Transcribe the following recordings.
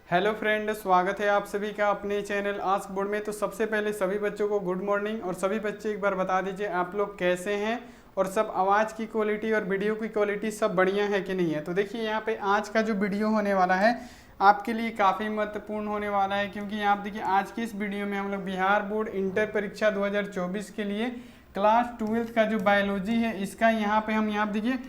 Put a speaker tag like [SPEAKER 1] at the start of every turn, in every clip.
[SPEAKER 1] Hello friend, स्वागत है आप सभी का अपने चैनल आस्क बोर्ड में। तो सबसे पहले सभी बच्चों को गुड मॉर्निंग। और सभी बच्चे एक बार बता दीजिए आप लोग कैसे हैं और सब आवाज़ की क्वालिटी और वीडियो की क्वालिटी सब बढ़िया है कि नहीं है। तो देखिए यहाँ पे आज का जो वीडियो होने वाला है आपके लिए काफ़ी महत्वपूर्ण होने वाला है, क्योंकि आप देखिए आज की इस वीडियो में हम लोग बिहार बोर्ड इंटर परीक्षा 2024 के लिए क्लास 12th का जो बायोलॉजी है इसका यहाँ पे हम यहाँ देखिए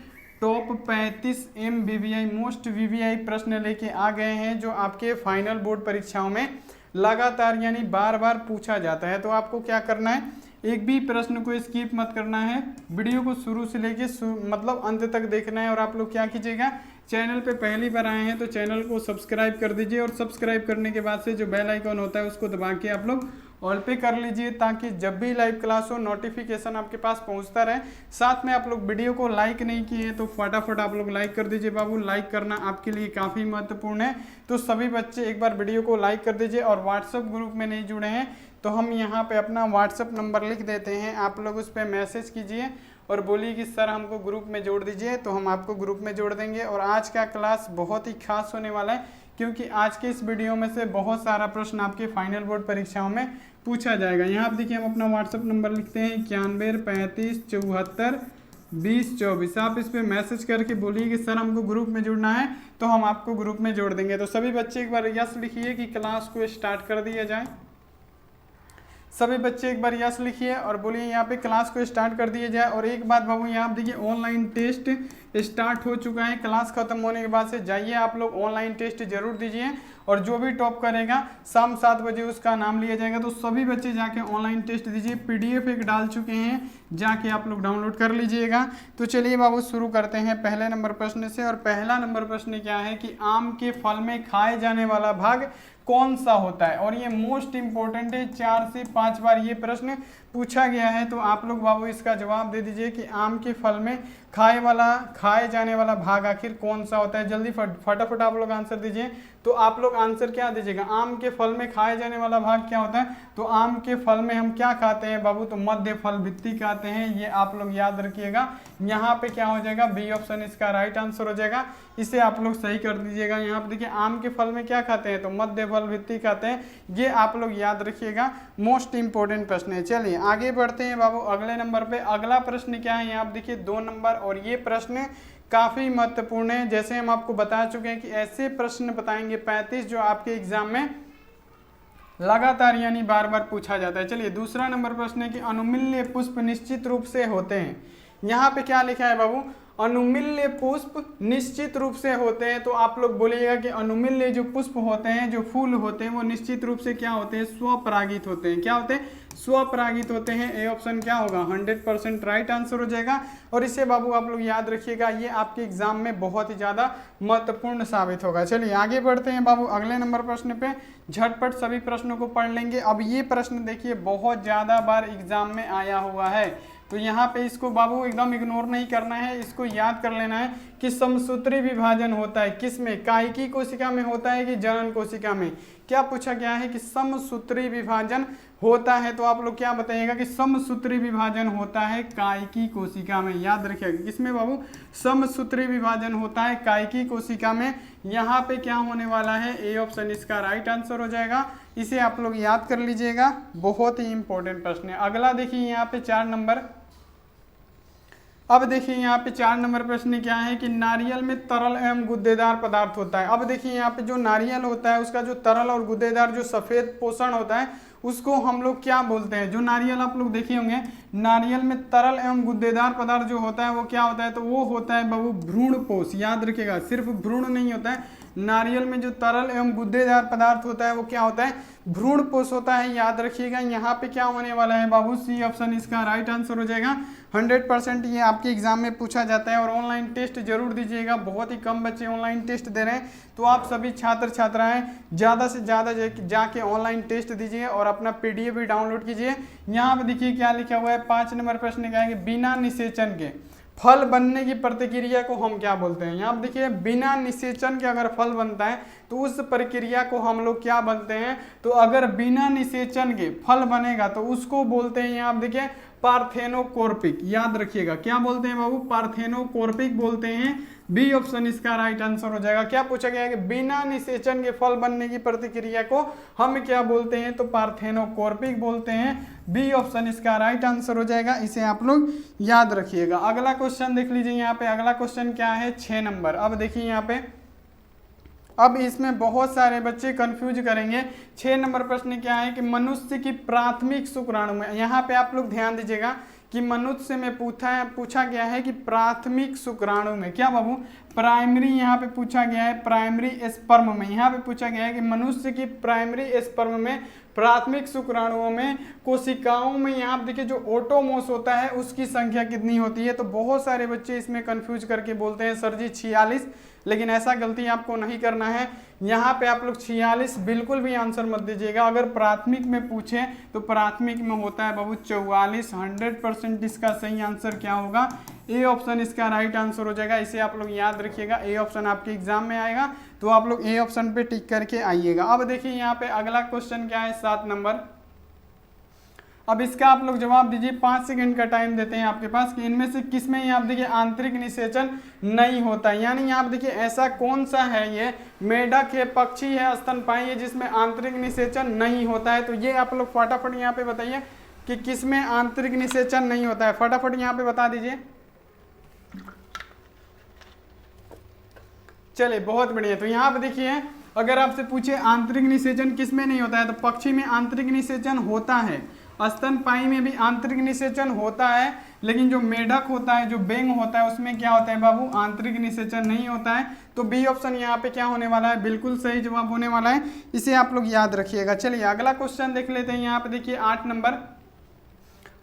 [SPEAKER 1] टॉप 35 MVVI मोस्ट VVI प्रश्न लेके आ गए हैं, जो आपके फाइनल बोर्ड परीक्षाओं में लगातार यानी बार बार पूछा जाता है। तो आपको क्या करना है, एक भी प्रश्न को स्किप मत करना है, वीडियो को शुरू से लेके मतलब अंत तक देखना है। और आप लोग क्या कीजिएगा, चैनल पे पहली बार आए हैं तो चैनल को सब्सक्राइब कर दीजिए, और सब्सक्राइब करने के बाद से जो बेल आइकन होता है उसको दबा के आप लोग ऑल पे कर लीजिए, ताकि जब भी लाइव क्लास हो नोटिफिकेशन आपके पास पहुंचता रहे। साथ में आप लोग वीडियो को लाइक नहीं किए हैं तो फटाफट आप लोग लाइक कर दीजिए बाबू, लाइक करना आपके लिए काफ़ी महत्वपूर्ण है। तो सभी बच्चे एक बार वीडियो को लाइक कर दीजिए। और व्हाट्सअप ग्रुप में नहीं जुड़े हैं तो हम यहाँ पे अपना व्हाट्सअप नंबर लिख देते हैं, आप लोग उस पर मैसेज कीजिए और बोलिए कि सर हमको ग्रुप में जोड़ दीजिए, तो हम आपको ग्रुप में जोड़ देंगे। और आज का क्लास बहुत ही खास होने वाला है, क्योंकि आज के इस वीडियो में से बहुत सारा प्रश्न आपके फाइनल बोर्ड परीक्षाओं में पूछा जाएगा। यहाँ आप देखिए हम अपना व्हाट्सअप नंबर लिखते हैं 91 35 74 20 24। आप इस पर मैसेज करके बोलिए कि सर हमको ग्रुप में जुड़ना है, तो हम आपको ग्रुप में जोड़ देंगे। तो सभी बच्चे एक बार यस लिखिए कि क्लास को स्टार्ट कर दिया जाए। सभी बच्चे एक बार यस लिखिए और बोलिए यहाँ पे क्लास को स्टार्ट कर दिया जाए। और एक बात बाबू, यहाँ आप देखिए ऑनलाइन टेस्ट स्टार्ट हो चुका है। क्लास खत्म होने के बाद से जाइए आप लोग ऑनलाइन टेस्ट जरूर दीजिए, और जो भी टॉप करेगा शाम 7 बजे उसका नाम लिया जाएगा। तो सभी बच्चे जाके ऑनलाइन टेस्ट दीजिए, PDF एक डाल चुके हैं, जाके आप लोग डाउनलोड कर लीजिएगा। तो चलिए बाबू शुरू करते हैं पहले नंबर प्रश्न से। और पहला नंबर प्रश्न क्या है कि आम के फल में खाए जाने वाला भाग कौन सा होता है। और ये मोस्ट इंपॉर्टेंट है, 4 से 5 बार ये प्रश्न पूछा गया है। तो आप लोग बाबू इसका जवाब दे दीजिए कि आम के फल में खाए जाने वाला भाग आखिर कौन सा होता है। जल्दी फटाफट आप लोग आंसर दीजिए। तो आप लोग आंसर क्या दीजिएगा, आम के फल में खाए जाने वाला भाग क्या होता है। तो आम के फल में हम क्या खाते हैं बाबू, तो मध्य फल भित्ति खाते हैं, ये आप लोग याद रखिएगा। यहाँ पे क्या हो जाएगा, बी ऑप्शन इसका राइट आंसर हो जाएगा। इसे आप लोग सही कर दीजिएगा। यहाँ पे देखिए आम के फल में क्या खाते हैं, तो मध्य फल भित्ति खाते हैं, ये आप लोग याद रखिएगा। मोस्ट इंपॉर्टेंट प्रश्न है। चलिए आगे बढ़ते हैं बाबू अगले नंबर पे। अगला प्रश्न क्या है, यहाँ आप देखिए 2 नंबर, और ये प्रश्न काफी महत्वपूर्ण है। जैसे हम आपको बता चुके हैं कि ऐसे प्रश्न बताएंगे 35 जो आपके एग्जाम में लगातार यानी बार बार पूछा जाता है। चलिए दूसरा नंबर प्रश्न है कि अनुमिल्य पुष्प निश्चित रूप से होते हैं। यहाँ पे क्या लिखा है बाबू, अनुमिल्य पुष्प निश्चित रूप से होते हैं। तो आप लोग बोलिएगा कि अनुमिल्य जो पुष्प होते हैं, जो फूल होते हैं, वो निश्चित रूप से क्या होते हैं, स्वपरागित होते हैं। क्या होते हैं, स्वपरागित होते हैं। ए ऑप्शन क्या होगा, 100% राइट आंसर हो जाएगा। और इसे बाबू आप लोग याद रखिएगा, ये आपके एग्जाम में बहुत ही ज्यादा महत्वपूर्ण साबित होगा। चलिए आगे बढ़ते हैं बाबू अगले नंबर प्रश्न पे। झटपट सभी प्रश्नों को पढ़ लेंगे। अब ये प्रश्न देखिए बहुत ज्यादा बार एग्जाम में आया हुआ है, तो यहाँ पे इसको बाबू एकदम इग्नोर नहीं करना है, इसको याद कर लेना है कि समसूत्री विभाजन होता है किस में, कायिकी कोशिका में होता है कि जनन कोशिका में। क्या पूछा गया है कि समसूत्री विभाजन होता है, तो आप लोग क्या बताइएगा कि समसूत्री विभाजन होता है कायिकी कोशिका में। याद रखिएगा किसमें बाबू, समसूत्री विभाजन होता है कायिकी कोशिका में। यहाँ पे क्या होने वाला है, ए ऑप्शन इसका राइट आंसर हो जाएगा। इसे आप लोग याद कर लीजिएगा, बहुत ही इंपॉर्टेंट प्रश्न है। अगला देखिए यहाँ पे 4 नंबर। अब देखिए यहाँ पे 4 नंबर प्रश्न क्या है कि नारियल में तरल एवं गुद्देदार पदार्थ होता है। अब देखिए यहाँ पे जो नारियल होता है उसका जो तरल और गुद्देदार जो सफेद पोषण होता है उसको हम लोग क्या बोलते हैं। जो नारियल आप लोग देखे होंगे, नारियल में तरल एवं गुद्देदार पदार्थ जो होता है वो क्या होता है, तो वो होता है बाबू भ्रूणपोष। याद रखिएगा, सिर्फ भ्रूण नहीं होता है, नारियल में जो तरल एवं गुद्देदार पदार्थ होता है वो क्या होता है, भ्रूणपोष होता है। याद रखिएगा यहाँ पे क्या होने वाला है बाबू, सी ऑप्शन इसका राइट आंसर हो जाएगा। 100% ये आपके एग्जाम में पूछा जाता है। और ऑनलाइन टेस्ट जरूर दीजिएगा, बहुत ही कम बच्चे ऑनलाइन टेस्ट दे रहे हैं। तो आप सभी छात्र छात्राएं ज़्यादा से ज़्यादा जाके ऑनलाइन टेस्ट दीजिए और अपना PDF भी डाउनलोड कीजिए। यहाँ पे देखिए क्या लिखा हुआ है, 5 नंबर प्रश्न क्या है कि बिना निषेचन के फल बनने की प्रतिक्रिया को हम क्या बोलते हैं। यहाँ देखिए बिना निषेचन के अगर फल बनता है तो उस प्रक्रिया को हम लोग क्या बनते हैं, तो अगर बिना निषेचन के फल बनेगा तो उसको बोलते हैं, यहाँ देखिए पार्थेनोकोर्पिक। याद रखिएगा क्या बोलते हैं बाबू, पार्थेनोकोर्पिक बोलते हैं। बी ऑप्शन इसका राइट आंसर हो जाएगा। क्या पूछा गया है कि बिना निषेचन के फल बनने की प्रतिक्रिया को हम क्या बोलते हैं, तो पार्थेनोकॉर्पिक बोलते हैं। बी ऑप्शन इसका राइट आंसर हो जाएगा, इसे आप लोग याद रखिएगा। अगला क्वेश्चन देख लीजिए यहाँ पे, अगला क्वेश्चन क्या है 6 नंबर। अब देखिए यहाँ पे, अब इसमें बहुत सारे बच्चे कंफ्यूज करेंगे। 6 नंबर प्रश्न क्या है कि मनुष्य की प्राथमिक शुक्राणु में, यहाँ पे आप लोग ध्यान दीजिएगा कि मनुष्य में पूछा गया है कि प्राथमिक शुक्राणु में, क्या बाबू, प्राइमरी यहाँ पे पूछा गया है, प्राइमरी स्पर्म में यहाँ पे पूछा गया है कि मनुष्य की प्राइमरी स्पर्म में, प्राथमिक शुक्राणुओं में, कोशिकाओं में यहाँ पे देखिए जो ओटोमोस होता है उसकी संख्या कितनी होती है। तो बहुत सारे बच्चे इसमें कंफ्यूज करके बोलते हैं सर जी 46, लेकिन ऐसा गलती आपको नहीं करना है। यहाँ पे आप लोग 46 बिल्कुल भी आंसर मत दीजिएगा। अगर प्राथमिक में पूछे तो प्राथमिक में होता है बाबू 44। 100% इसका सही आंसर क्या होगा, ए ऑप्शन इसका राइट आंसर हो जाएगा। इसे आप लोग याद रखिएगा, ए ऑप्शन आपके एग्जाम में आएगा तो आप लोग ए ऑप्शन पे टिक करके आइएगा। अब देखिए यहाँ पे अगला क्वेश्चन क्या है 7 नंबर। अब इसका आप लोग जवाब दीजिए, 5 सेकंड का टाइम देते हैं आपके पास कि इनमें से किस में यहाँ देखिए आंतरिक निषेचन नहीं होता है। यानी यहाँ देखिए ऐसा कौन सा है, ये मेढक है, पक्षी है, स्तनपायी है जिसमें आंतरिक निषेचन नहीं होता है। तो ये आप लोग फटाफट यहाँ पे बताइए कि किस में आंतरिक निषेचन नहीं होता है, फटाफट यहाँ पे बता दीजिए। चलिए बहुत बढ़िया। तो यहाँ पे देखिए अगर आपसे पूछे आंतरिक निषेचन किस में नहीं होता है, तो पक्षी में आंतरिक निषेचन होता है, स्तनपायी में भी आंतरिक निषेचन होता है, लेकिन जो मेढक होता है, जो बेंग होता है, उसमें क्या होता है बाबू, आंतरिक निषेचन नहीं होता है। तो बी ऑप्शन यहाँ पे क्या होने वाला है, बिल्कुल सही जवाब होने वाला है, इसे आप लोग याद रखिएगा। चलिए अगला क्वेश्चन देख लेते हैं। यहाँ पे देखिए 8 नंबर।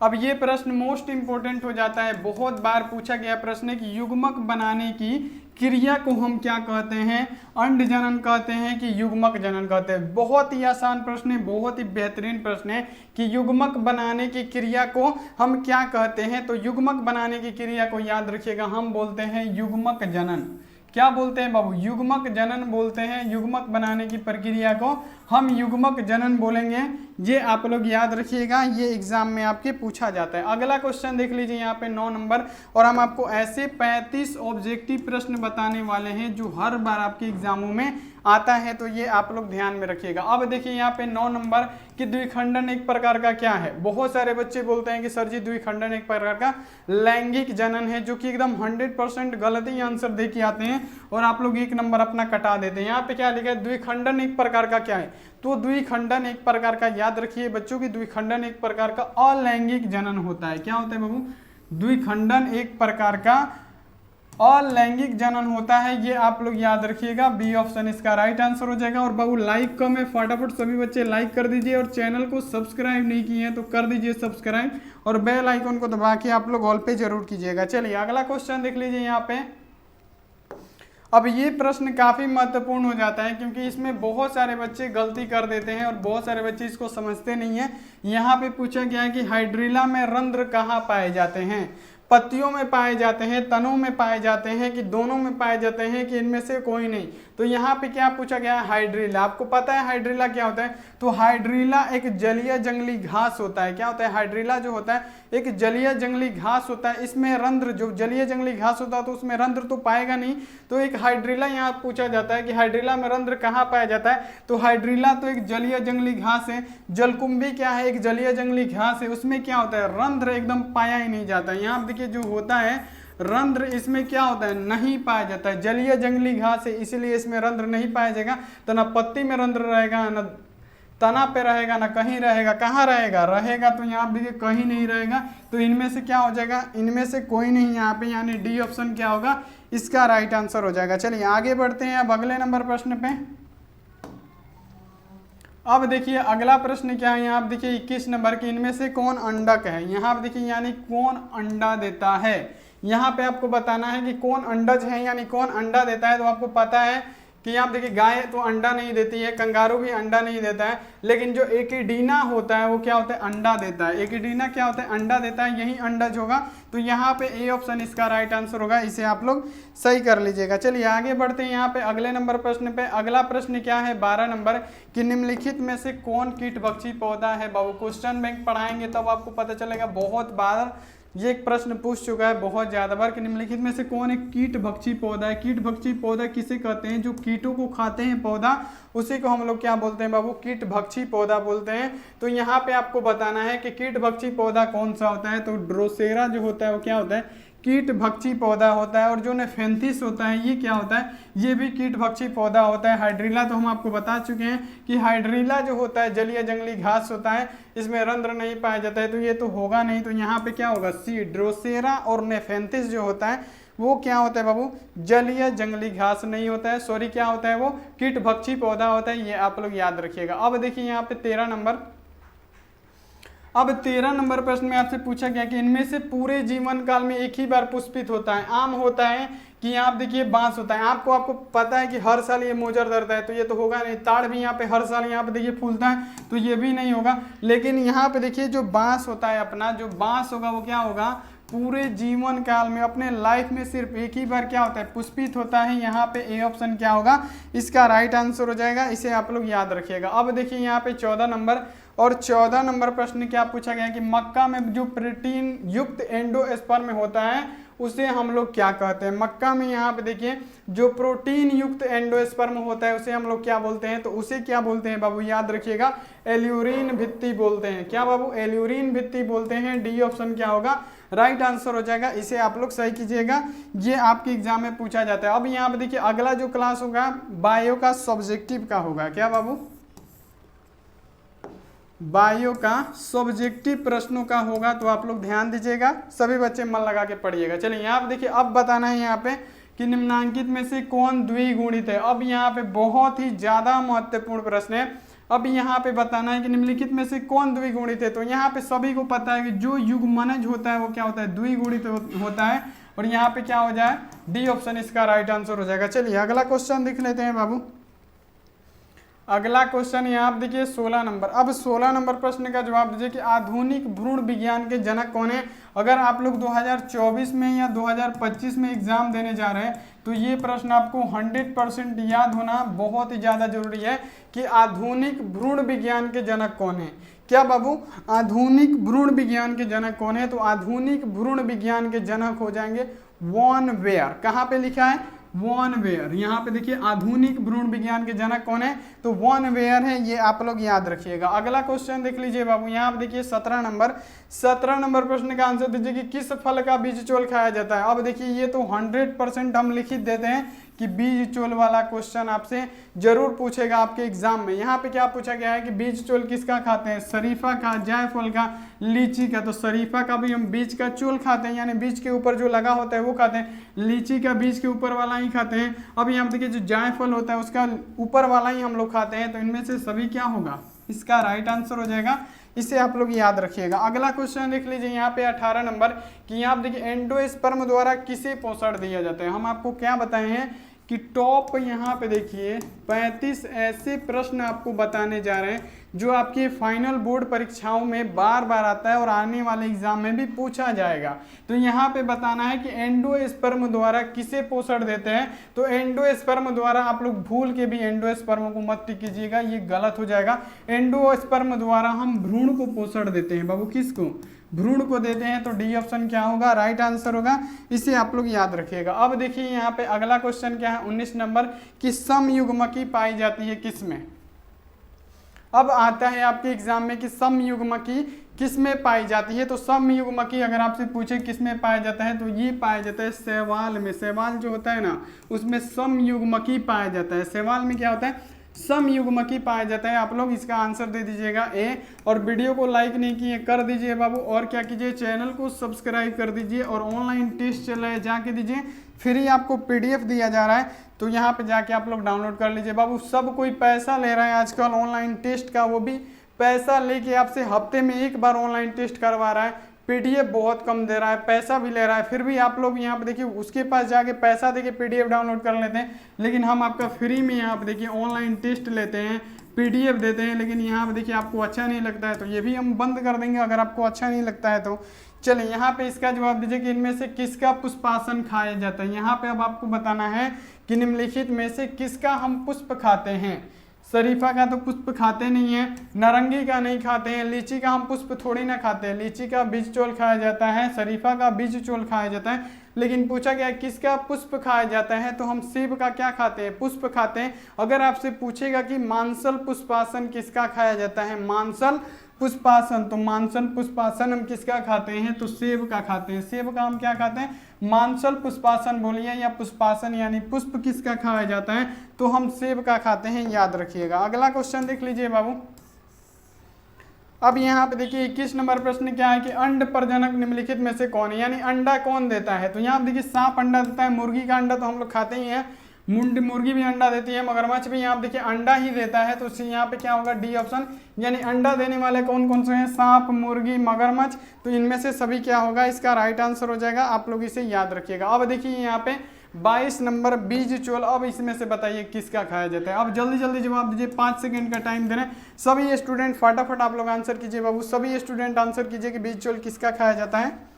[SPEAKER 1] अब ये प्रश्न मोस्ट इंपोर्टेंट हो जाता है, बहुत बार पूछा गया प्रश्न है कि युग्मक बनाने की क्रिया को हम क्या कहते हैं, अंड जनन कहते हैं कि युग्मक जनन कहते हैं। बहुत ही आसान प्रश्न है, बहुत ही बेहतरीन प्रश्न है कि युग्मक बनाने की क्रिया को हम क्या कहते हैं। तो युग्मक बनाने की क्रिया को याद रखिएगा, हम बोलते हैं युग्मक जनन। क्या बोलते हैं बाबू, युग्मक जनन बोलते हैं। युग्मक बनाने की प्रक्रिया को हम युग्मक जनन बोलेंगे, ये आप लोग याद रखिएगा, ये एग्जाम में आपके पूछा जाता है। अगला क्वेश्चन देख लीजिए यहाँ पे 9 नंबर। और हम आपको ऐसे 35 ऑब्जेक्टिव प्रश्न बताने वाले हैं जो हर बार आपके एग्जामों में आता है, तो ये आप लोग ध्यान में रखिएगा। अब देखिए यहाँ पे 9 नंबर कि द्विखंडन एक प्रकार का क्या है। बहुत सारे बच्चे बोलते हैं कि सर जी द्विखंडन एक प्रकार का लैंगिक जनन है, जो कि एकदम 100% गलत ही आंसर दे के आते हैं और आप लोग 1 नंबर अपना कटा देते हैं। यहाँ पे क्या लिखा है, द्विखंडन एक प्रकार का क्या है, तो द्विखंडन एक प्रकार का, याद रखिए बच्चों की, द्विखंडन एक प्रकार का अलैंगिक जनन होता है। क्या होता है बाबू, द्विखंडन एक प्रकार का अलैंगिक जनन होता है, ये आप लोग याद रखिएगा। बी ऑप्शन इसका राइट आंसर हो जाएगा। और बाबू लाइक कम है, फटाफट सभी बच्चे लाइक कर दीजिए, और चैनल को सब्सक्राइब नहीं किए हैं तो कर दीजिए सब्सक्राइब, और बेल आइकन को दबा के आप लोग ऑल पे जरूर कीजिएगा। चलिए अगला क्वेश्चन देख लीजिए यहाँ पे। अब ये प्रश्न काफी महत्वपूर्ण हो जाता है, क्योंकि इसमें बहुत सारे बच्चे गलती कर देते हैं और बहुत सारे बच्चे इसको समझते नहीं है। यहाँ पे पूछा गया है कि हाइड्रिला में रंध्र कहाँ पाए जाते हैं, पत्तियों में पाए जाते हैं, तनों में पाए जाते हैं, कि दोनों में पाए जाते हैं, कि इनमें से कोई नहीं। तो यहाँ पे क्या पूछा गया है, हाइड्रिला। आपको पता है हाइड्रिला क्या होता है, तो हाइड्रिला एक जलीय जंगली घास होता है। क्या होता है, हाइड्रिला जो होता है एक जलीय जंगली घास होता है। इसमें रंध्र, जो जलीय जंगली घास होता है तो उसमें रंध्र तो पाएगा नहीं। तो एक हाइड्रिला यहाँ पूछा जाता है कि हाइड्रिला में रंध्र कहाँ पाया जाता है, तो हाइड्रिला तो एक जलीय जंगली घास है। जलकुंभी क्या है, एक जलीय जंगली घास है, उसमें क्या होता है, रंध्र एकदम पाया ही नहीं जाता है। यहाँ देखिए जो होता है रंध्र, इसमें क्या होता है, नहीं पाया जाता है। जलीय जंगली घास है इसलिए इसमें रंध्र नहीं पाया जाएगा। तो ना पत्ती में रंध्र रहेगा, ना तना पे रहेगा, ना कहीं रहेगा। कहाँ रहेगा, रहेगा तो यहाँ देखिए कहीं नहीं रहेगा। तो इनमें से क्या हो जाएगा, इनमें से कोई नहीं यहाँ पे, यानी डी ऑप्शन क्या होगा, इसका राइट आंसर हो जाएगा। चलिए आगे बढ़ते हैं अब अगले नंबर प्रश्न पे। अब देखिए अगला प्रश्न क्या है, यहाँ देखिए 21 नंबर की, इनमें से कौन अंडक है। यहाँ देखिए यानी कौन अंडा देता है, यहाँ पे आपको बताना है कि कौन अंडज है, यानी कौन अंडा देता है। तो आपको पता है कि यहाँ देखिए गाय तो अंडा नहीं देती है, कंगारू भी अंडा नहीं देता है, लेकिन जो एकिडीना होता है वो क्या होता है, अंडा देता है। एकिडीना क्या होता है, अंडा देता है, यही अंडज होगा। तो यहाँ पे ए ऑप्शन इसका राइट आंसर होगा, इसे आप लोग सही कर लीजिएगा। चलिए आगे बढ़ते हैं यहाँ पे अगले नंबर प्रश्न पे। अगला प्रश्न क्या है 12 नंबर कि निम्नलिखित में से कौन कीटभक्षी पौधा है। बाबू क्वेश्चन बैंक पढ़ाएंगे तब आपको पता चलेगा, बहुत बार ये एक प्रश्न पूछ चुका है बहुत ज्यादा बार कि निम्नलिखित में से कौन एक कीट भक्षी पौधा है। कीट भक्षी पौधा किसे कहते हैं? जो कीटों को खाते हैं पौधा, उसी को हम लोग क्या बोलते हैं बाबू? कीट भक्षी पौधा बोलते हैं। तो यहाँ पे आपको बताना है कि कीट भक्षी पौधा कौन सा होता है। तो ड्रोसेरा जो होता है वो क्या होता है? कीट भक्षी पौधा होता है। और जो नेफेंथिस होता है ये क्या होता है? ये भी कीट भक्षी पौधा होता है। हाइड्रीला तो हम आपको बता चुके हैं कि हाइड्रीला जो होता है जलीय जंगली घास होता है, इसमें रंध्र नहीं पाया जाता है, तो ये तो होगा नहीं। तो यहाँ पे क्या होगा? सी। ड्रोसेरा और नेफेंथिस जो होता है वो क्या होता है बाबू? जलीय जंगली घास नहीं होता है, सॉरी क्या होता है वो? कीट भक्षी पौधा होता है। ये आप लोग याद रखिएगा। अब देखिए यहाँ पे 13 नंबर, अब 13 नंबर प्रश्न में आपसे पूछा गया कि इनमें से पूरे जीवन काल में एक ही बार पुष्पित होता है। आम होता है कि यहाँ पे देखिए बांस होता है। आपको पता है कि हर साल ये मोजर धरता है, तो ये तो होगा नहीं। ताड़ भी यहाँ पे हर साल यहाँ पे देखिए फूलता है, तो ये भी नहीं होगा। लेकिन यहाँ पे देखिए जो बांस होता है अपना, जो बांस होगा वो क्या होगा? पूरे जीवन काल में अपने लाइफ में सिर्फ एक ही बार क्या होता है? पुष्पित होता है। यहाँ पे ए ऑप्शन क्या होगा? इसका राइट आंसर हो जाएगा। इसे आप लोग याद रखिएगा। अब देखिए यहाँ पे 14 नंबर, और 14 नंबर प्रश्न क्या पूछा गया कि मक्का में जो प्रोटीन युक्त एंडोस्पर्म होता है उसे हम लोग क्या कहते हैं? मक्का में यहाँ पे देखिए जो प्रोटीन युक्त एंडोस्पर्म होता है उसे हम लोग क्या बोलते हैं? तो उसे क्या बोलते हैं बाबू? याद रखिएगा, एल्यूरिन भित्ति बोलते हैं। क्या बाबू? एल्यूरिन भित्ति बोलते हैं। डी ऑप्शन क्या होगा? राइट आंसर हो जाएगा। इसे आप लोग सही कीजिएगा, ये आपके एग्जाम में पूछा जाता है। अब यहाँ पे देखिए अगला जो क्लास होगा बायो का सब्जेक्टिव का होगा। क्या बाबू? बायो का सब्जेक्टिव प्रश्नों का होगा। तो आप लोग ध्यान दीजिएगा, सभी बच्चे मन लगा के पढ़िएगा। चलिए यहाँ पे देखिए, अब बताना है यहाँ पे कि निम्नांकित में से कौन द्विगुणित है। अब यहाँ पे बहुत ही ज्यादा महत्वपूर्ण प्रश्न है। अब यहाँ पे बताना है कि निम्नलिखित में से कौन द्विगुणित है। तो यहाँ पे सभी को पता है कि जो युग्मनज होता है वो क्या होता है? द्विगुणित होता है। और यहाँ पे क्या हो जाए? डी ऑप्शन इसका राइट आंसर हो जाएगा। चलिए अगला क्वेश्चन देख लेते हैं बाबू। अगला क्वेश्चन यहाँ पे देखिए 16 नंबर। अब 16 नंबर प्रश्न का जवाब दीजिए कि आधुनिक भ्रूण विज्ञान के जनक कौन है। अगर आप लोग 2024 में या 2025 में एग्जाम देने जा रहे हैं तो ये प्रश्न आपको 100% याद होना बहुत ही ज़्यादा जरूरी है कि आधुनिक भ्रूण विज्ञान के जनक कौन है। क्या बाबू? आधुनिक भ्रूण विज्ञान के जनक कौन है? तो आधुनिक भ्रूण विज्ञान के जनक हो जाएंगे वॉन वेयर। कहाँ पे लिखा है? वॉन वेयर। यहाँ पे देखिए आधुनिक भ्रूण विज्ञान के जनक कौन है? तो वॉन वेयर है। ये आप लोग याद रखिएगा। अगला क्वेश्चन देख लीजिए बाबू। यहाँ पे देखिए 17 नंबर। 17 नंबर प्रश्न का आंसर दीजिए कि किस फल का बीज चोल खाया जाता है। अब देखिए ये तो 100% हम लिखित देते हैं कि बीज चोल वाला क्वेश्चन आपसे जरूर पूछेगा आपके एग्जाम में। यहाँ पे क्या पूछा गया है कि बीज चोल किसका खाते हैं? शरीफा का, जायफल का, लीची का। तो शरीफा का भी हम बीज का चोल खाते हैं, यानी बीज के ऊपर जो लगा होता है वो खाते हैं। लीची का बीज के ऊपर वाला ही खाते हैं। अब यहाँ पे देखिए जो जायफल होता है उसका ऊपर वाला ही हम लोग खाते हैं। तो इनमें से सभी क्या होगा? इसका राइट आंसर हो जाएगा। इसे आप लोग याद रखिएगा। अगला क्वेश्चन देख लीजिए यहाँ पे 18 नंबर कि यहाँ पे देखिए एंडोस्पर्म द्वारा किसे पोषण दिया जाता है। हम आपको क्या बताए हैं कि टॉप यहाँ पे देखिए 35 ऐसे प्रश्न आपको बताने जा रहे हैं जो आपके फाइनल बोर्ड परीक्षाओं में बार बार आता है और आने वाले एग्जाम में भी पूछा जाएगा। तो यहाँ पे बताना है कि एंडोस्पर्म द्वारा किसे पोषण देते हैं। तो एंडोस्पर्म द्वारा, आप लोग भूल के भी एंडोस्पर्म को मत कीजिएगा, ये गलत हो जाएगा। एंडोस्पर्म द्वारा हम भ्रूण को पोषण देते हैं बाबू। किसको? भ्रूण को देते हैं। तो डी ऑप्शन क्या होगा? राइट आंसर होगा। इसे आप लोग याद रखिएगा। अब देखिए यहाँ पे अगला क्वेश्चन क्या है 19 नंबर कि समयुग्मकी पाई जाती है किसमें। अब आता है आपके एग्जाम में कि समयुग्मकी किसमें पाई जाती है। तो समयुग्मकी अगर आपसे पूछे किसमें पाया जाता है तो ये पाया जाता है शैवाल में। शैवाल जो होता है ना उसमें समयुग्मकी पाया जाता है। शैवाल में क्या होता है? समयुग्मकी पाया जाता है। आप लोग इसका आंसर दे दीजिएगा ए। और वीडियो को लाइक नहीं किए कर दीजिए बाबू। और क्या कीजिए, चैनल को सब्सक्राइब कर दीजिए। और ऑनलाइन टेस्ट चल रहा है जाके दीजिए, फ्री आपको PDF दिया जा रहा है, तो यहाँ पे जाके आप लोग डाउनलोड कर लीजिए बाबू। सब कोई पैसा ले रहा है आजकल ऑनलाइन टेस्ट का, वो भी पैसा लेके आपसे हफ्ते में एक बार ऑनलाइन टेस्ट करवा रहा है। PDF बहुत कम दे रहा है, पैसा भी ले रहा है, फिर भी आप लोग यहाँ पे देखिए उसके पास जाके पैसा देके PDF डाउनलोड कर लेते हैं। लेकिन हम आपका फ्री में यहाँ पे देखिए ऑनलाइन टेस्ट लेते हैं, PDF देते हैं। लेकिन यहाँ पे देखिए आपको अच्छा नहीं लगता है तो ये भी हम बंद कर देंगे अगर आपको अच्छा नहीं लगता है तो। चलिए यहाँ पे इसका जवाब दीजिए कि इनमें से किसका पुष्पासन खाया जाता है। यहाँ पे अब आपको बताना है कि निम्नलिखित में से किसका हम पुष्प खाते हैं। शरीफा का तो पुष्प खाते नहीं है, नारंगी का नहीं खाते हैं, लीची का हम पुष्प थोड़ी ना खाते हैं, लीची का बीज चोल खाया जाता है, शरीफा का बीज चोल खाया जाता है। लेकिन पूछा गया किसका पुष्प खाया जाता है, तो हम सेब का क्या खाते हैं, पुष्प खाते हैं। अगर आपसे पूछेगा कि मांसल पुष्पासन किसका खाया जाता है, मांसल पुष्पासन, तो मांसल पुष्पासन हम किसका खाते हैं, तो सेब का खाते हैं। सेब का हम क्या खाते हैं, मांसल पुष्पासन बोलिए या पुष्पासन यानी पुष्प किसका खाया जाता है, तो हम सेब का खाते हैं, याद रखिएगा। अगला क्वेश्चन देख लीजिए बाबू। अब यहाँ पे देखिए 21 नंबर प्रश्न क्या है कि अंड प्रजनक निम्नलिखित में से कौन है, यानी अंडा कौन देता है। तो यहाँ पे देखिए सांप अंडा देता है, मुर्गी का अंडा तो हम लोग खाते ही हैं, मुर्गी भी अंडा देती है, मगरमच्छ भी यहाँ पे देखिए अंडा ही देता है। तो यहाँ पे क्या होगा, डी ऑप्शन, यानी अंडा देने वाले कौन कौन से हैं, सांप, मुर्गी, मगरमच्छ। तो इनमें से सभी क्या होगा, इसका राइट आंसर हो जाएगा। आप लोग इसे याद रखिएगा। अब देखिए यहाँ पे 22 नंबर बीज चोल, अब इसमें से बताइए किसका खाया जाता है। अब जल्दी जल्दी जवाब दीजिए, 5 सेकंड का टाइम दे रहे हैं सभी स्टूडेंट, फटाफट आप लोग आंसर कीजिए बाबू, सभी स्टूडेंट आंसर कीजिए कि बीज चोल किसका खाया जाता है।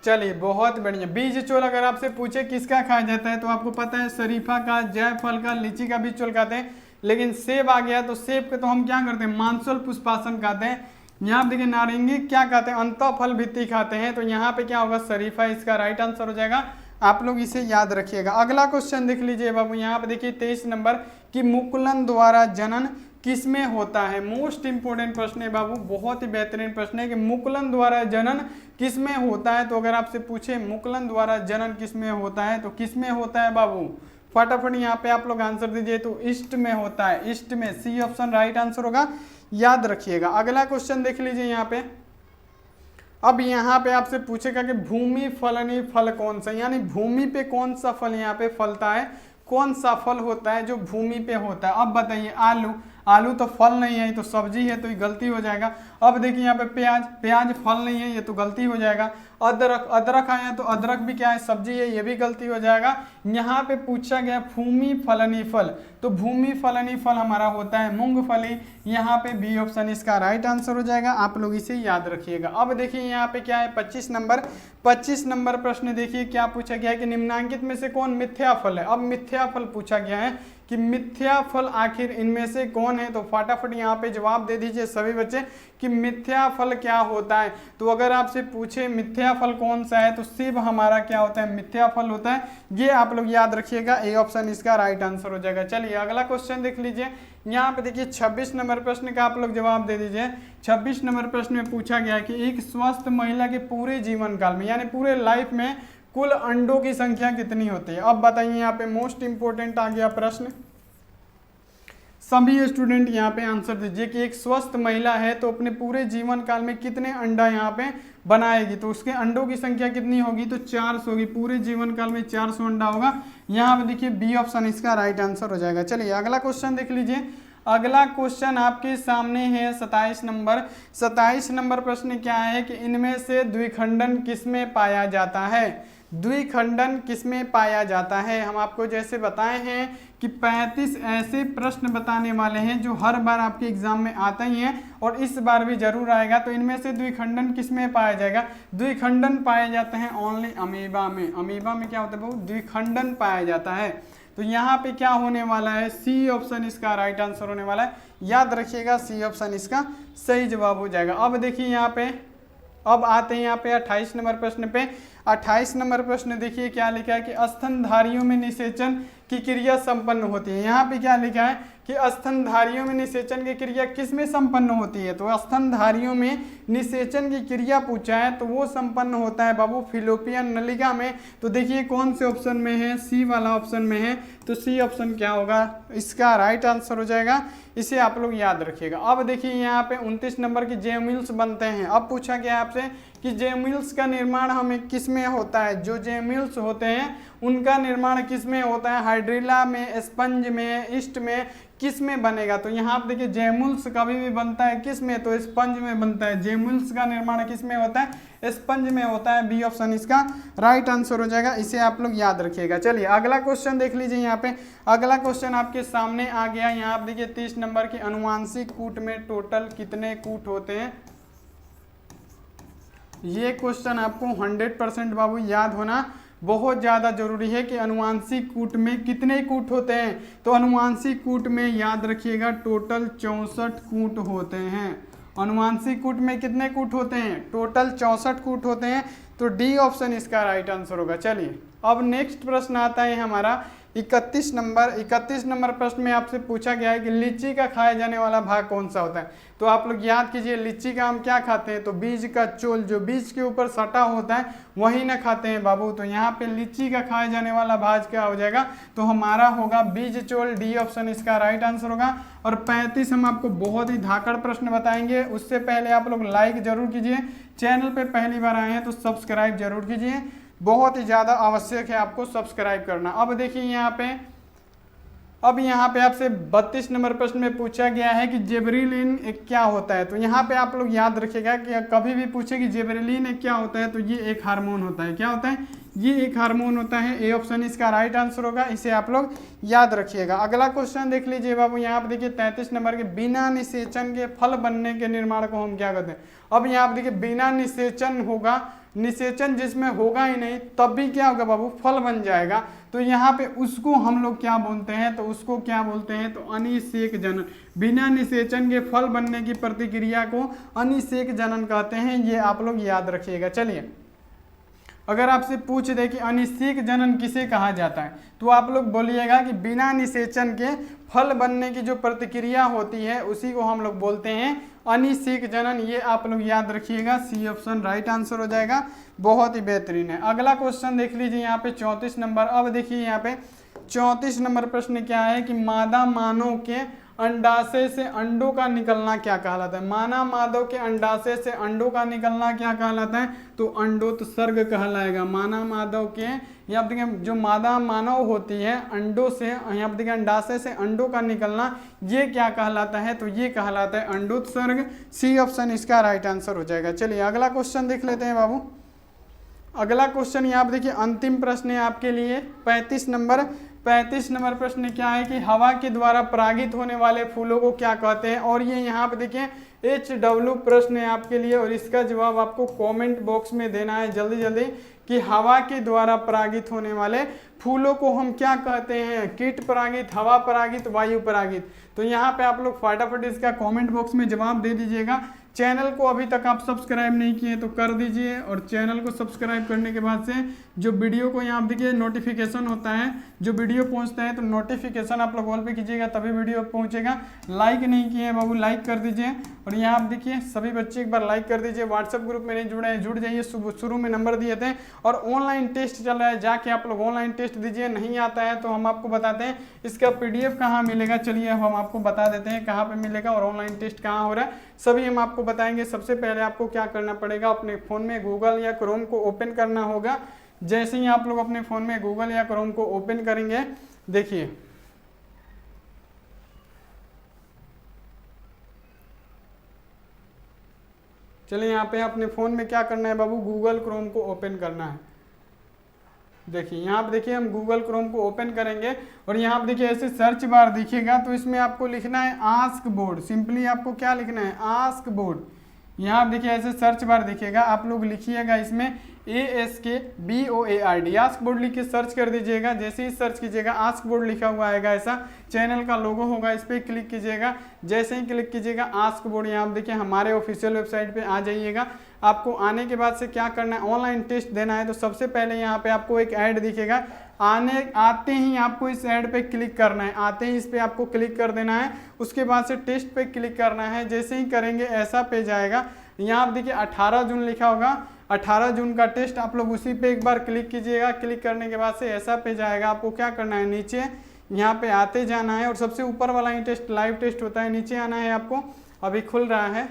[SPEAKER 1] चलिए बहुत बढ़िया। बीज चोल अगर आपसे पूछे किसका खाया जाता है तो आपको पता है शरीफा का, जायफल का, लीची का बीज चोल खाते हैं। लेकिन सेब आ गया तो सेब के तो हम क्या करते हैं, मांसल पुष्पासन खाते हैं। यहाँ देखिए नारंगी क्या खाते हैं, अंतःफल भित्ति खाते हैं। तो यहाँ पे क्या होगा, शरीफा इसका राइट आंसर हो जाएगा। आप लोग इसे याद रखिएगा। अगला क्वेश्चन देख लीजिए बाबू, यहाँ पे देखिए 23 नंबर कि मुकुलन द्वारा जनन किसमें होता है। मोस्ट इंपोर्टेंट प्रश्न है बाबू, बहुत ही बेहतरीन प्रश्न है कि मुकुलन द्वारा जनन किसमें होता है। तो अगर आपसे पूछे मुकुलन द्वारा जनन किसमें होता है तो किसमें होता है बाबू, फटाफट यहाँ पे आप लोग आंसर दीजिए। तो ईस्ट में होता है, ईस्ट में, सी ऑप्शन राइट आंसर होगा, याद रखिएगा। अगला क्वेश्चन देख लीजिए यहाँ पे। अब यहाँ पे आपसे पूछेगा कि भूमि फलनी फल कौन सा, यानी भूमि पे कौन सा फल यहाँ पे फलता है, कौन सा फल होता है जो भूमि पे होता है। अब बताइए, आलू, आलू तो फल नहीं है, ये तो सब्जी है, तो ये गलती हो जाएगा। अब देखिए यहाँ पे प्याज, प्याज फल नहीं है, ये तो गलती हो जाएगा। अदरक, अदरक आया तो अदरक भी क्या है, सब्जी है, ये भी गलती हो जाएगा। यहाँ पे पूछा गया भूमि फलनी फल, तो भूमि फलनी फल हमारा होता है मूंगफली। यहाँ पे बी ऑप्शन इसका राइट आंसर हो जाएगा। आप लोग इसे याद रखिएगा। अब देखिए यहाँ पे क्या है 25 नंबर प्रश्न देखिए क्या पूछा गया है कि निम्नांकित में से कौन मिथ्या फल है। अब मिथ्या फल पूछा गया है कि मिथ्या फल आखिर इनमें से कौन है। तो फटाफट यहाँ पे जवाब दे दीजिए सभी बच्चे कि मिथ्या फल क्या होता है। तो अगर आपसे पूछे मिथ्या फल कौन सा है तो शिव हमारा क्या होता है, मिथ्या फल होता है। ये आप लोग याद रखिएगा, ए ऑप्शन इसका राइट आंसर हो जाएगा। चलिए अगला क्वेश्चन देख लीजिए। यहाँ पे देखिए 26 नंबर प्रश्न का आप लोग जवाब दे दीजिए। 26 नंबर प्रश्न में पूछा गया कि एक स्वस्थ महिला के पूरे जीवन काल में, यानी पूरे लाइफ में कुल अंडों की संख्या कितनी होती है। अब बताइए, यहाँ पे मोस्ट इंपोर्टेंट आ गया प्रश्न, सभी स्टूडेंट यहाँ पे आंसर दीजिए कि एक स्वस्थ महिला है तो अपने पूरे जीवन काल में कितने अंडा यहाँ पे बनाएगी। तो उसके अंडों की संख्या कितनी होगी, तो 400 होगी। पूरे जीवन काल में 400 अंडा होगा। यहाँ पे देखिए बी ऑप्शन इसका राइट आंसर हो जाएगा। चलिए अगला क्वेश्चन देख लीजिए। अगला क्वेश्चन आपके सामने है 27 नंबर प्रश्न क्या है कि इनमें से द्विखंडन किसमें पाया जाता है। द्विखंडन किसमें पाया जाता है। हम आपको जैसे बताए हैं कि 35 ऐसे प्रश्न बताने वाले हैं जो हर बार आपके एग्जाम में आते ही हैं और इस बार भी जरूर आएगा। तो इनमें से द्विखंडन किसमें पाया जाएगा, द्विखंडन पाए जाते हैं ओनली अमीबा में। अमीबा में क्या होता है बहुत द्विखंडन पाया जाता है। तो यहाँ पे क्या होने वाला है, सी ऑप्शन इसका राइट आंसर होने वाला है। याद रखिएगा सी ऑप्शन इसका सही जवाब हो जाएगा। अब देखिए यहाँ पे, अब आते हैं यहाँ पे 28 नंबर प्रश्न पे। 28 नंबर प्रश्न देखिए क्या लिखा है कि स्तनधारियों में निषेचन की क्रिया संपन्न होती है। यहाँ पे क्या लिखा है कि स्तनधारियों में निषेचन की क्रिया किसमें संपन्न होती है। तो स्तनधारियों में निषेचन की क्रिया पूछा है तो वो संपन्न होता है बाबू फिलोपियन नलिका में। तो देखिए कौन से ऑप्शन में है, सी वाला ऑप्शन में है। तो सी ऑप्शन क्या होगा, इसका राइट आंसर हो जाएगा। इसे आप लोग याद रखिएगा। अब देखिए यहाँ पे 29 नंबर की जेमिल्स बनते हैं। अब पूछा गया आपसे कि जेमिल्स का निर्माण हमें किस में होता है। जो जेमिल्स होते हैं उनका निर्माण किस में होता है, हाइड्रिला में, स्पंज में, ईस्ट में, किस में बनेगा। तो यहाँ पे देखिए जेमुल्स कभी भी बनता है किस में, तो स्पंज में बनता है। जेमुल्स का निर्माण किस में होता है, स्पंज में होता है। बी ऑप्शन इसका राइट आंसर हो जाएगा। इसे आप लोग याद रखिएगा। चलिए अगला क्वेश्चन देख लीजिए। यहाँ पे अगला क्वेश्चन आपके सामने आ गया। यहाँ आप देखिए 30 नंबर की अनुवांशिक कूट में टोटल कितने कूट होते हैं। ये क्वेश्चन आपको 100% बाबू याद होना बहुत ज़्यादा जरूरी है कि अनुवांशिक कूट में कितने कूट होते हैं। तो अनुवांशिक कूट में याद रखिएगा टोटल 64 कूट होते हैं। अनुवांशिक कूट में कितने कूट होते हैं? टोटल 64 कूट होते हैं। तो डी ऑप्शन इसका राइट आंसर होगा। चलिए अब नेक्स्ट प्रश्न आता है हमारा 31 नंबर प्रश्न में आपसे पूछा गया है कि लीची का खाया जाने वाला भाग कौन सा होता है। तो आप लोग याद कीजिए, लीची का हम क्या खाते हैं? तो बीज का चोल, जो बीज के ऊपर सटा होता है वही ना खाते हैं बाबू। तो यहाँ पे लीची का खाया जाने वाला भाग क्या हो जाएगा? तो हमारा होगा बीज चोल। डी ऑप्शन इसका राइट आंसर होगा। और 35 हम आपको बहुत ही धाकड़ प्रश्न बताएंगे। उससे पहले आप लोग लाइक जरूर कीजिए, चैनल पे पहली बार आए हैं तो सब्सक्राइब जरूर कीजिए, बहुत ही ज़्यादा आवश्यक है आपको सब्सक्राइब करना। अब देखिए यहाँ पे आपसे 32 नंबर प्रश्न में पूछा गया है कि जेबरेलिन एक क्या होता है। तो यहाँ पे आप लोग याद रखिएगा कि कभी भी पूछे कि जेबरेलिन एक क्या होता है, तो ये एक हार्मोन होता है। क्या होता है? ये एक हार्मोन होता है। ए ऑप्शन इसका राइट आंसर होगा, इसे आप लोग याद रखिएगा। अगला क्वेश्चन देख लीजिए बाबू, यहाँ पे देखिए 33 नंबर के बिना निषेचन के फल बनने के निर्माण को हम क्या कहते हैं। अब यहाँ पे देखिए बिना निषेचन होगा, निषेचन जिसमें होगा ही नहीं तब भी क्या होगा बाबू? फल बन जाएगा। तो यहाँ पे उसको हम लोग क्या बोलते हैं? तो उसको क्या बोलते हैं? तो अनिषेक जनन। बिना निषेचन के फल बनने की प्रतिक्रिया को अनिषेक जनन कहते हैं। ये आप लोग याद रखिएगा। चलिए अगर आपसे पूछ दे कि अनिषेक जनन किसे कहा जाता है, तो आप लोग बोलिएगा कि बिना निषेचन के फल बनने की जो प्रतिक्रिया होती है उसी को हम लोग बोलते हैं अनिषेक जनन। ये आप लोग याद रखिएगा। सी ऑप्शन राइट आंसर हो जाएगा। बहुत ही बेहतरीन है। अगला क्वेश्चन देख लीजिए यहाँ पे 34 नंबर। अब देखिए यहाँ पे 34 नंबर प्रश्न क्या है कि मादा मानव के अंडाशय से अंडों का निकलना क्या कहलाता है। मादा माधव के अंडाशय से अंडों का निकलना क्या कहलाता है? तो अंडोत्सर्ग कहलाएगा। मादा माधव के, यहाँ पर देखिए जो मादा मानव होती है अंडों से, यहाँ पर देखिए अंडाशय से अंडों का निकलना, ये क्या कहलाता है? तो ये कहलाता है अंडोत्सर्ग। सी ऑप्शन इसका राइट आंसर हो जाएगा। चलिए अगला क्वेश्चन देख लेते हैं बाबू। अगला क्वेश्चन यहाँ पर देखिए अंतिम प्रश्न है आपके लिए 35 नंबर। 35 नंबर प्रश्न क्या है कि हवा के द्वारा परागित होने वाले फूलों को क्या कहते हैं। और ये यहाँ पे देखिए HW प्रश्न है आपके लिए, और इसका जवाब आपको कमेंट बॉक्स में देना है जल्दी जल्दी कि हवा के द्वारा परागित होने वाले फूलों को हम क्या कहते हैं? कीट परागित, हवा परागित, वायु परागित। तो यहाँ पे आप लोग फटाफट इसका कमेंट बॉक्स में जवाब दे दीजिएगा। चैनल को अभी तक आप सब्सक्राइब नहीं किए तो कर दीजिए, और चैनल को सब्सक्राइब करने के बाद से जो वीडियो को यहाँ देखिए नोटिफिकेशन होता है, जो वीडियो पहुँचता है तो नोटिफिकेशन आप लोग ऑल पे कीजिएगा तभी वीडियो पहुँचेगा। लाइक नहीं किए बाबू, लाइक कर दीजिए। और यहाँ आप देखिए सभी बच्चे एक बार लाइक कर दीजिए। व्हाट्सएप ग्रुप में नहीं जुड़े हैं, जुड़ जाइए, शुरू में नंबर दिए थे। और ऑनलाइन टेस्ट चल रहा है, जाके आप लोग ऑनलाइन टेस्ट दीजिए। नहीं आता है तो हम आपको बताते हैं इसका PDF कहाँ मिलेगा। चलिए हम आपको बता देते हैं कहाँ पे मिलेगा और ऑनलाइन टेस्ट कहाँ हो रहा है, सभी हम आपको बताएंगे। सबसे पहले आपको क्या करना पड़ेगा, अपने फ़ोन में गूगल या क्रोम को ओपन करना होगा। जैसे ही आप लोग अपने फ़ोन में गूगल या क्रोम को ओपन करेंगे, देखिए चलिए यहाँ पे अपने फ़ोन में क्या करना है बाबू, गूगल क्रोम को ओपन करना है। देखिए यहाँ पे देखिए हम गूगल क्रोम को ओपन करेंगे और यहाँ पे देखिए ऐसे सर्च बार दिखेगा, तो इसमें आपको लिखना है आस्क बोर्ड। सिंपली आपको क्या लिखना है? Ask board. यहाँ पे देखिए ऐसे सर्च बार दिखेगा, आप लोग लिखिएगा इसमें ASKBOARD, आस्क बोर्ड लिख के सर्च कर दीजिएगा। जैसे ही सर्च कीजिएगा आस्क बोर्ड लिखा हुआ आएगा, ऐसा चैनल का लोगो होगा, इस पर क्लिक कीजिएगा। जैसे ही क्लिक कीजिएगा आस्क बोर्ड, यहाँ देखिए हमारे ऑफिशियल वेबसाइट पे आ जाइएगा। आपको आने के बाद से क्या करना है, ऑनलाइन टेस्ट देना है। तो सबसे पहले यहाँ पे आपको एक ऐड दिखेगा, आते ही आपको इस ऐड पे क्लिक करना है। आते ही इस पे आपको क्लिक कर देना है, उसके बाद से टेस्ट पे क्लिक करना है। जैसे ही करेंगे ऐसा पेज आएगा। यहाँ देखिए 18 जून लिखा होगा, 18 जून का टेस्ट, आप लोग उसी पे एक बार क्लिक कीजिएगा। क्लिक करने के बाद से ऐसा पेज आएगा। आपको क्या करना है, नीचे यहाँ पे आते जाना है और सबसे ऊपर वाला ही टेस्ट लाइव टेस्ट होता है, नीचे आना है आपको। अभी खुल रहा है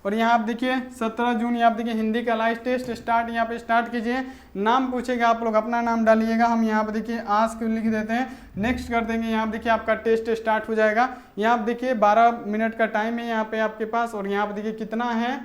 [SPEAKER 1] और यहाँ आप देखिए 17 जून, यहाँ आप देखिए हिंदी का लाइव टेस्ट स्टार्ट, यहाँ पे स्टार्ट कीजिए। नाम पूछेगा, आप लोग अपना नाम डालिएगा। हम यहाँ पे देखिए आस्क लिख देते हैं, नेक्स्ट कर देंगे। यहाँ पे देखिए आपका टेस्ट स्टार्ट हो जाएगा। यहाँ पे देखिए 12 मिनट का टाइम है यहाँ पे आपके पास, और यहाँ पे देखिए कितना है,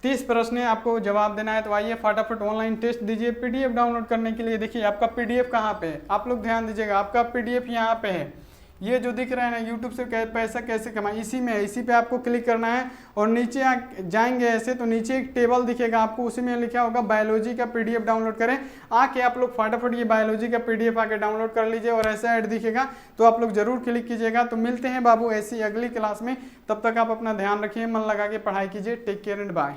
[SPEAKER 1] 30 प्रश्न है, आपको जवाब देना है। तो आइए फटाफट ऑनलाइन टेस्ट दीजिए। PDF डाउनलोड करने के लिए देखिए आपका PDF कहाँ पे है, आप लोग ध्यान दीजिएगा, आपका PDF यहाँ पे है। ये जो दिख रहा है ना यूट्यूब से पैसा कैसे कमाएं, इसी में है, इसी पे आपको क्लिक करना है और नीचे जाएंगे ऐसे तो नीचे एक टेबल दिखेगा आपको, उसी में लिखा होगा बायोलॉजी का पीडीएफ डाउनलोड करें। आके आप लोग फटाफट ये बायोलॉजी का पीडीएफ आके डाउनलोड कर लीजिए और ऐसा ऐड दिखेगा तो आप लोग जरूर क्लिक कीजिएगा। तो मिलते हैं बाबू ऐसी अगली क्लास में, तब तक आप अपना ध्यान रखिए, मन लगा के पढ़ाई कीजिए। Take care and bye.